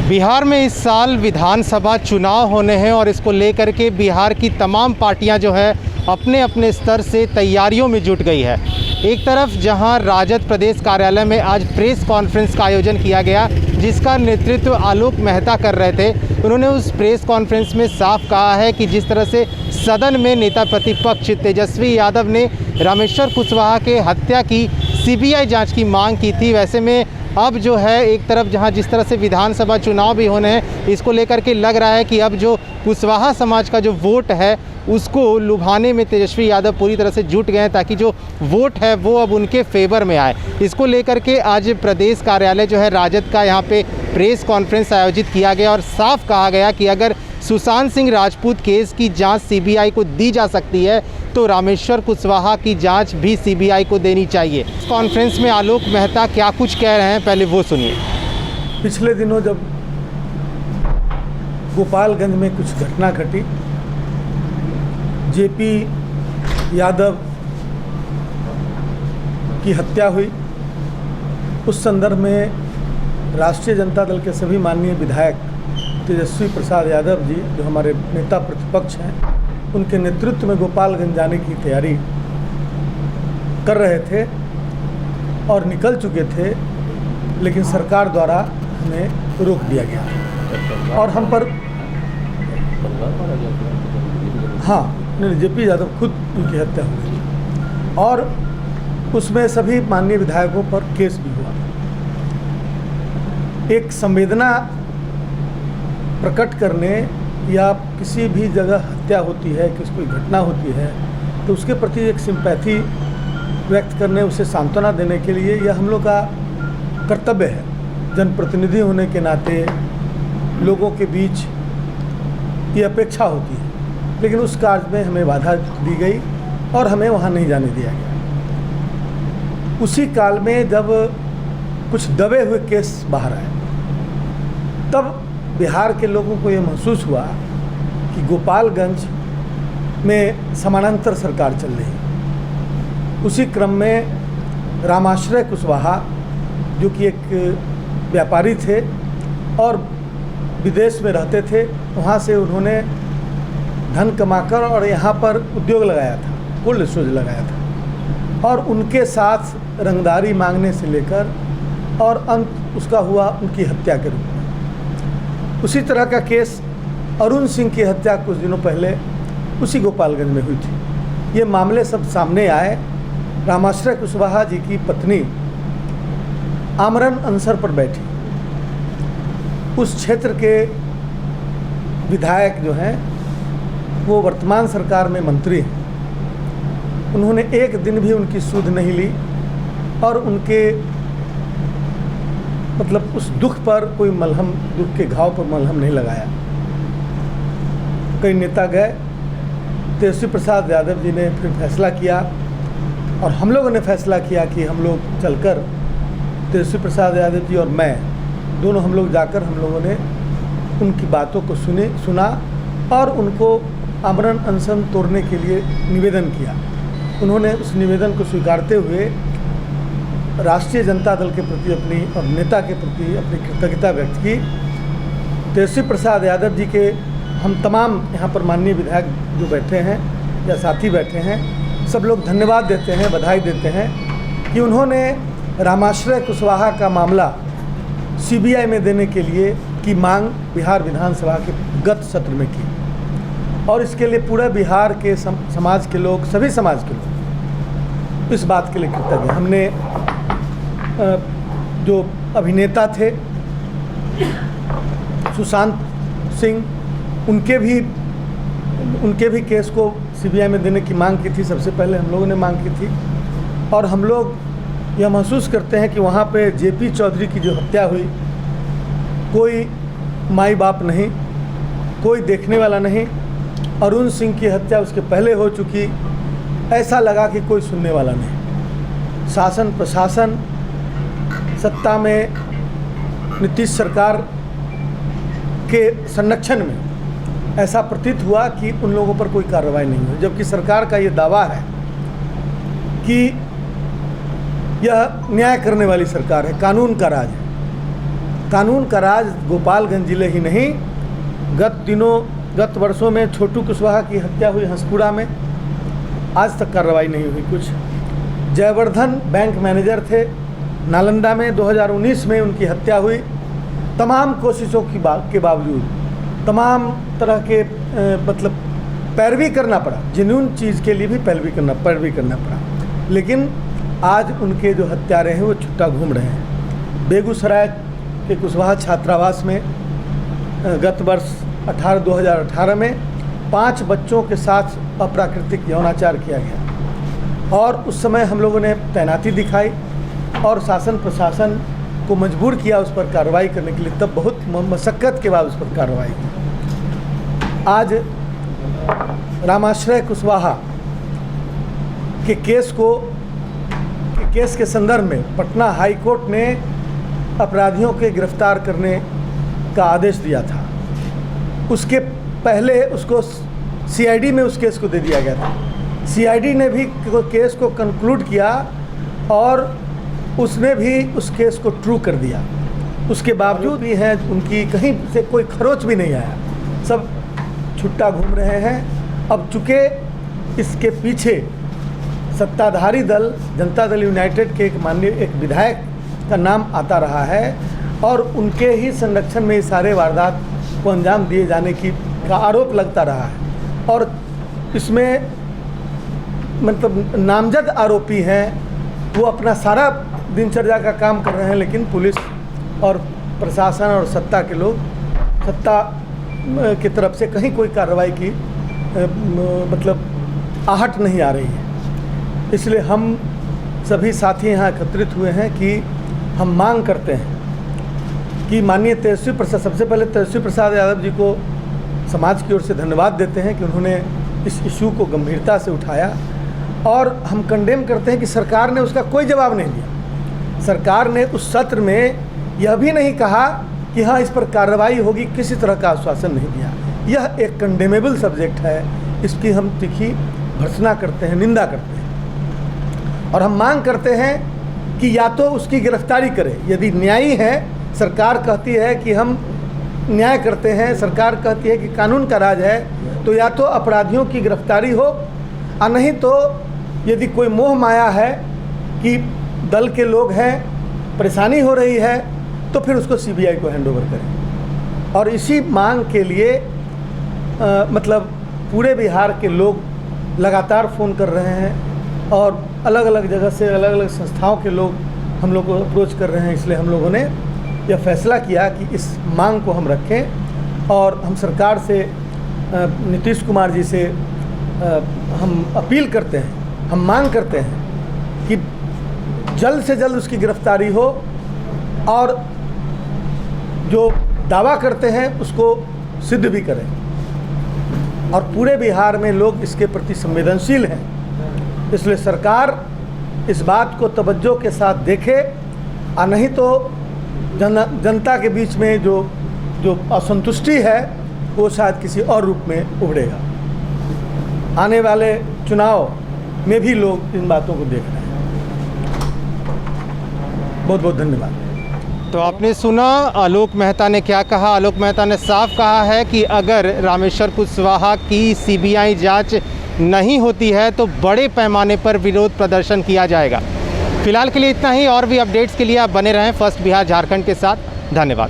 बिहार में इस साल विधानसभा चुनाव होने हैं और इसको लेकर के बिहार की तमाम पार्टियां जो है अपने अपने स्तर से तैयारियों में जुट गई है। एक तरफ जहां राजद प्रदेश कार्यालय में आज प्रेस कॉन्फ्रेंस का आयोजन किया गया, जिसका नेतृत्व आलोक मेहता कर रहे थे। उन्होंने उस प्रेस कॉन्फ्रेंस में साफ कहा है कि जिस तरह से सदन में नेता प्रतिपक्ष तेजस्वी यादव ने रामेश्वर कुशवाहा के हत्या की सीबीआई जांच की मांग की थी, वैसे में अब जो है एक तरफ जहां जिस तरह से विधानसभा चुनाव भी होने हैं, इसको लेकर के लग रहा है कि अब जो कुशवाहा समाज का जो वोट है उसको लुभाने में तेजस्वी यादव पूरी तरह से जुट गए हैं, ताकि जो वोट है वो अब उनके फेवर में आए। इसको लेकर के आज प्रदेश कार्यालय जो है राजद का यहाँ पे प्रेस कॉन्फ्रेंस आयोजित किया गया और साफ कहा गया कि अगर सुशांत सिंह राजपूत केस की जांच सीबीआई को दी जा सकती है तो रामेश्वर कुशवाहा की जांच भी सीबीआई को देनी चाहिए। इस कॉन्फ्रेंस में आलोक मेहता क्या कुछ कह रहे हैं, पहले वो सुनिए। पिछले दिनों जब गोपालगंज में कुछ घटना घटी, जेपी यादव की हत्या हुई, उस संदर्भ में राष्ट्रीय जनता दल के सभी माननीय विधायक तेजस्वी प्रसाद यादव जी, जो हमारे नेता प्रतिपक्ष हैं, उनके नेतृत्व में गोपालगंज जाने की तैयारी कर रहे थे और निकल चुके थे, लेकिन सरकार द्वारा हमें रोक दिया गया और हम पर जेपी यादव खुद उनकी हत्या हो गई और उसमें सभी माननीय विधायकों पर केस भी हुआ। एक संवेदना प्रकट करने या किसी भी जगह हत्या होती है, किसी कोई घटना होती है, तो उसके प्रति एक सिंपैथी व्यक्त करने, उसे सांत्वना देने के लिए यह हम लोग का कर्तव्य है। जनप्रतिनिधि होने के नाते लोगों के बीच ये अपेक्षा होती है, लेकिन उस कार्य में हमें बाधा दी गई और हमें वहाँ नहीं जाने दिया गया। उसी काल में जब कुछ दबे हुए केस बाहर आए, तब बिहार के लोगों को ये महसूस हुआ कि गोपालगंज में समानांतर सरकार चल रही है। उसी क्रम में रामाश्रय कुशवाहा, जो कि एक व्यापारी थे और विदेश में रहते थे, वहाँ से उन्होंने धन कमाकर और यहाँ पर उद्योग लगाया था, कोल्ड स्टोरेज लगाया था, और उनके साथ रंगदारी मांगने से लेकर और अंत उसका हुआ उनकी हत्या के रूप में। उसी तरह का केस अरुण सिंह की हत्या कुछ दिनों पहले उसी गोपालगंज में हुई थी। ये मामले सब सामने आए। रामाश्रय कुशवाहा जी की पत्नी आमरण अनसर पर बैठी। उस क्षेत्र के विधायक जो हैं वो वर्तमान सरकार में मंत्री हैं। उन्होंने एक दिन भी उनकी सुध नहीं ली और उनके उस दुख पर कोई मलहम, दुख के घाव पर मलहम नहीं लगाया। कई नेता गए, तेजस्वी प्रसाद यादव जी ने फिर फैसला किया और हम लोगों ने फैसला किया कि हम लोग चलकर, तेजस्वी प्रसाद यादव जी और मैं दोनों, हम लोग जाकर हम लोगों ने उनकी बातों को सुना और उनको आमरण अनशन तोड़ने के लिए निवेदन किया। उन्होंने उस निवेदन को स्वीकारते हुए राष्ट्रीय जनता दल के प्रति अपनी और नेता के प्रति अपनी कृतज्ञता व्यक्त की। तेजस्वी प्रसाद यादव जी के हम तमाम यहाँ पर माननीय विधायक जो बैठे हैं या साथी बैठे हैं, सब लोग धन्यवाद देते हैं, बधाई देते हैं कि उन्होंने रामाश्रय कुशवाहा का मामला सीबीआई में देने के लिए की मांग बिहार विधानसभा के गत सत्र में की और इसके लिए पूरा बिहार के समाज के लोग, सभी समाज के लोग इस बात के लिए कृतज्ञ हैं। हमने जो अभिनेता थे सुशांत सिंह, उनके भी केस को सीबीआई में देने की मांग की थी। सबसे पहले हम लोगों ने मांग की थी और हम लोग यह महसूस करते हैं कि वहाँ पे जेपी चौधरी की जो हत्या हुई, कोई माई बाप नहीं, कोई देखने वाला नहीं। अरुण सिंह की हत्या उसके पहले हो चुकी, ऐसा लगा कि कोई सुनने वाला नहीं। शासन प्रशासन सत्ता में नीतीश सरकार के संरक्षण में ऐसा प्रतीत हुआ कि उन लोगों पर कोई कार्रवाई नहीं हुई, जबकि सरकार का ये दावा है कि यह न्याय करने वाली सरकार है, कानून का राज है। कानून का राज गोपालगंज जिले ही नहीं, गत वर्षों में छोटू कुशवाहा की हत्या हुई हंसपुरा में, आज तक कार्रवाई नहीं हुई कुछ। जयवर्धन बैंक मैनेजर थे, नालंदा में 2019 में उनकी हत्या हुई। तमाम कोशिशों के बावजूद, तमाम तरह के मतलब पैरवी करना पड़ा, जेन्युइन चीज़ के लिए भी पैरवी करना पड़ा, लेकिन आज उनके जो हत्यारे हैं वो छुट्टा घूम रहे हैं। बेगूसराय के कुशवाहा छात्रावास में गत वर्ष 2018 में 5 बच्चों के साथ अप्राकृतिक यौनाचार किया गया और उस समय हम लोगों ने तैनाती दिखाई और शासन प्रशासन को मजबूर किया उस पर कार्रवाई करने के लिए। तब बहुत मशक्क़त के बाद उस पर कार्रवाई की। आज रामाश्रय कुशवाहा के केस के संदर्भ में पटना हाई कोर्ट ने अपराधियों के गिरफ्तार करने का आदेश दिया था। उसके पहले उसको सीआईडी में उस केस को दे दिया गया था। सीआईडी ने भी केस को कंक्लूड किया और उसने भी उस केस को ट्रू कर दिया। उसके बावजूद भी हैं उनकी कहीं से कोई खरोच भी नहीं आया, सब छुट्टा घूम रहे हैं। अब चूँकि इसके पीछे सत्ताधारी दल जनता दल यूनाइटेड के एक विधायक का नाम आता रहा है और उनके ही संरक्षण में ये सारे वारदात को अंजाम दिए जाने का आरोप लगता रहा है और इसमें मतलब नामजद आरोपी हैं, वो अपना सारा दिनचर्या का काम कर रहे हैं, लेकिन पुलिस और प्रशासन और सत्ता की तरफ से कहीं कोई कार्रवाई की मतलब आहट नहीं आ रही है। इसलिए हम सभी साथी यहाँ एकत्रित हुए हैं कि हम मांग करते हैं कि माननीय तेजस्वी प्रसाद, सबसे पहले तेजस्वी प्रसाद यादव जी को समाज की ओर से धन्यवाद देते हैं कि उन्होंने इस इशू को गंभीरता से उठाया और हम कंडेम करते हैं कि सरकार ने उसका कोई जवाब नहीं दिया। सरकार ने उस सत्र में यह भी नहीं कहा कि हाँ इस पर कार्रवाई होगी, किसी तरह का आश्वासन नहीं दिया। यह एक कंडेमेबल सब्जेक्ट है, इसकी हम तीखी भर्त्सना करते हैं, निंदा करते हैं और हम मांग करते हैं कि या तो उसकी गिरफ्तारी करे, यदि न्यायी है, सरकार कहती है कि हम न्याय करते हैं, सरकार कहती है कि कानून का राज है, तो या तो अपराधियों की गिरफ्तारी हो और नहीं तो यदि कोई मोह माया है कि दल के लोग हैं, परेशानी हो रही है, तो फिर उसको सीबीआई को हैंड ओवर करें। और इसी मांग के लिए मतलब पूरे बिहार के लोग लगातार फ़ोन कर रहे हैं और अलग अलग जगह से अलग अलग संस्थाओं के लोग हम लोग को अप्रोच कर रहे हैं। इसलिए हम लोगों ने यह फैसला किया कि इस मांग को हम रखें और हम सरकार से नीतीश कुमार जी से हम अपील करते हैं, हम मांग करते हैं कि जल्द से जल्द उसकी गिरफ्तारी हो और जो दावा करते हैं उसको सिद्ध भी करें। और पूरे बिहार में लोग इसके प्रति संवेदनशील हैं, इसलिए सरकार इस बात को तवज्जो के साथ देखे और नहीं तो जनता के बीच में जो असंतुष्टि है वो शायद किसी और रूप में उभरेगा। आने वाले चुनाव में भी लोग इन बातों को देख रहे हैं। बहुत बहुत धन्यवाद। तो आपने सुना आलोक मेहता ने क्या कहा। आलोक मेहता ने साफ कहा है कि अगर रामेश्वर कुशवाहा की सीबीआई जांच नहीं होती है तो बड़े पैमाने पर विरोध प्रदर्शन किया जाएगा। फिलहाल के लिए इतना ही, और भी अपडेट्स के लिए आप बने रहें फर्स्ट बिहार झारखंड के साथ। धन्यवाद।